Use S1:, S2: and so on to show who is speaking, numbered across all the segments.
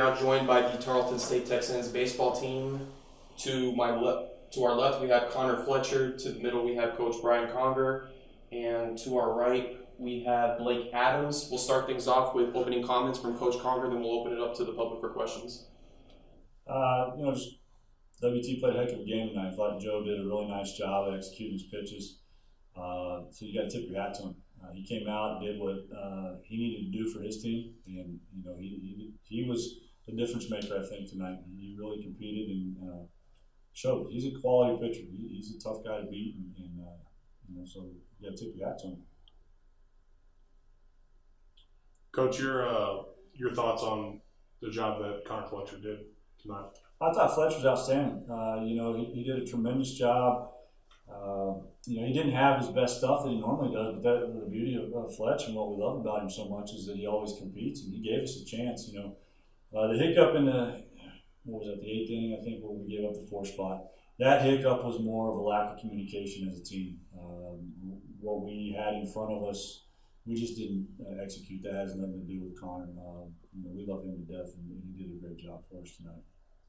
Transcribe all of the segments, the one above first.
S1: now joined by the Tarleton State Texans baseball team. To our left, we have Connor Fletcher. To the middle, we have Coach Brian Conger. And to our right, we have Blake Adams. We'll start things off with opening comments from Coach Conger, then we'll open it up to the public for questions.
S2: Just WT played a heck of a game tonight. I thought Joe did a really nice job at executing his pitches. So you got to tip your hat to him. He came out and did what he needed to do for his team, and he was the difference maker. I think tonight he really competed and showed. He's a quality pitcher. He's a tough guy to beat, and so you got to tip your hat to him.
S3: Coach, your thoughts on the job that Connor Fletcher did tonight?
S2: I thought Fletcher was outstanding. He did a tremendous job. He didn't have his best stuff that he normally does, but the beauty of Fletch and what we love about him so much is that he always competes, and he gave us a chance. The hiccup in the 8th inning, I think, where we gave up the 4th spot. That hiccup was more of a lack of communication as a team. What we had in front of us, we just didn't execute. That has nothing to do with Connor. We love him to death, and he did a great job for us tonight.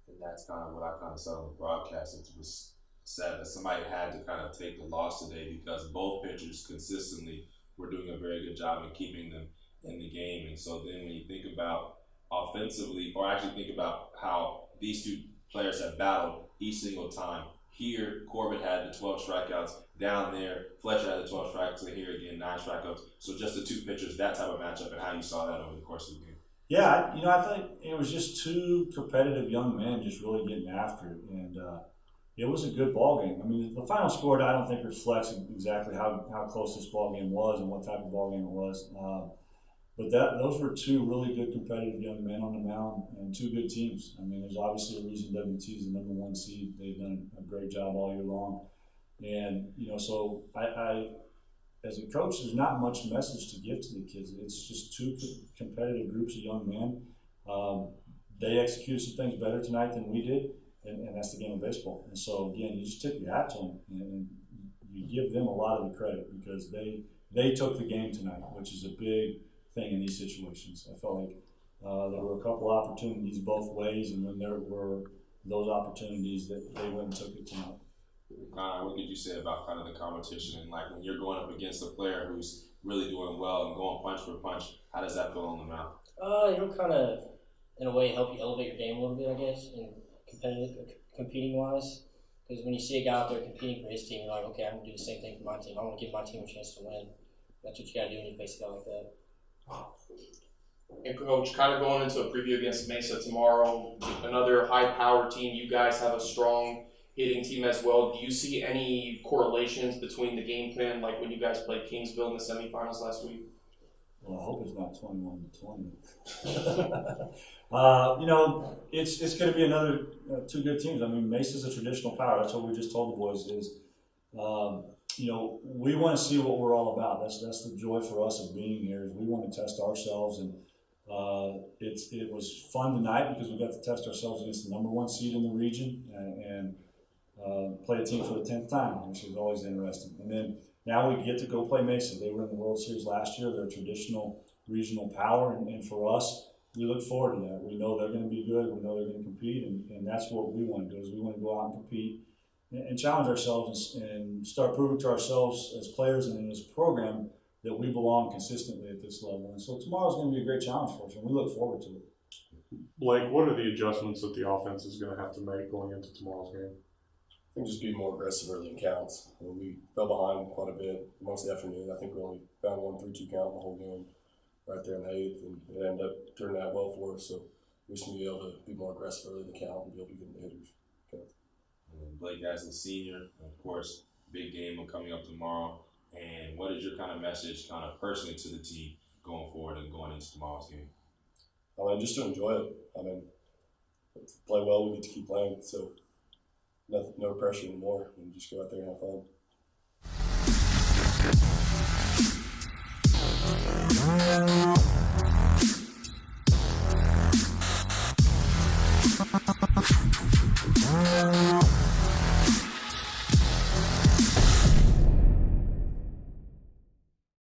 S4: And that's kind of what I kind of said on the broadcast. It was said that somebody had to kind of take the loss today because both pitchers consistently were doing a very good job in keeping them in the game. And so then when you think about offensively, or actually think about how these two players have battled each single time. Here, Corbett had the 12 strikeouts. Down there, Fletcher had the 12 strikeouts. And here again, 9 strikeouts. So just the two pitchers, that type of matchup, and how you saw that over the course of the game.
S2: Yeah, I think it was just two competitive young men just really getting after it, and it was a good ball game. I mean, the final score I don't think reflects exactly how close this ball game was and what type of ball game it was. But those were two really good competitive young men on the mound and two good teams. I mean, there's obviously a reason WT is the number 1 seed. They've done a great job all year long, and so I as a coach, there's not much message to give to the kids. It's just two competitive groups of young men. They executed some things better tonight than we did, and that's the game of baseball. And so, again, you just tip your hat to them, and you give them a lot of the credit because they took the game tonight, which is a big thing in these situations. I felt like there were a couple opportunities both ways, and when there were those opportunities that they went and took it tonight.
S4: What could you say about kind of the competition and like when you're going up against a player who's really doing well and going punch for punch, how does that feel on the mound?
S5: It'll kind of, in a way, help you elevate your game a little bit, I guess, in competing wise. Because when you see a guy out there competing for his team, you're like, okay, I'm gonna do the same thing for my team. I want to give my team a chance to win. That's what you gotta do when you face a guy like that.
S1: And Coach, kind of going into a preview against Mesa tomorrow, another high-powered team. You guys have a strong hitting team as well. Do you see any correlations between the game plan, like when you guys played Kingsville in the semifinals last week?
S2: Well, I hope it's not 21-20. It's going to be another two good teams. I mean, Mesa's a traditional power. That's what we just told the boys is, we want to see what we're all about. That's the joy for us of being here is we want to test ourselves, and it was fun tonight because we got to test ourselves against the number 1 seed in the region and play a team for the 10th time, which is always interesting. And then now we get to go play Mesa. They were in the World Series last year. They're a traditional regional power, and for us, we look forward to that. We know they're going to be good. We know they're going to compete, and that's what we want to do is we want to go out and compete and challenge ourselves and start proving to ourselves as players and in this program that we belong consistently at this level. And so tomorrow's going to be a great challenge for us, and we look forward to it.
S3: Blake, what are the adjustments that the offense is going to have to make going into tomorrow's game?
S6: I think just be more aggressive early in counts. I mean, we fell behind quite a bit most of the afternoon. I think we only found 1 3-2 count the whole game right there in the 8th, and it ended up turning out well for us. So we just need to be able to be more aggressive early in the count and be able to get the hitters.
S4: And Blake, as a senior, of course, big game coming up tomorrow. And what is your kind of message kind of personally to the team going forward and going into tomorrow's game?
S6: I mean, just to enjoy it. I mean, if we play well, we get to keep playing. So no pressure anymore, and just go out there and have fun.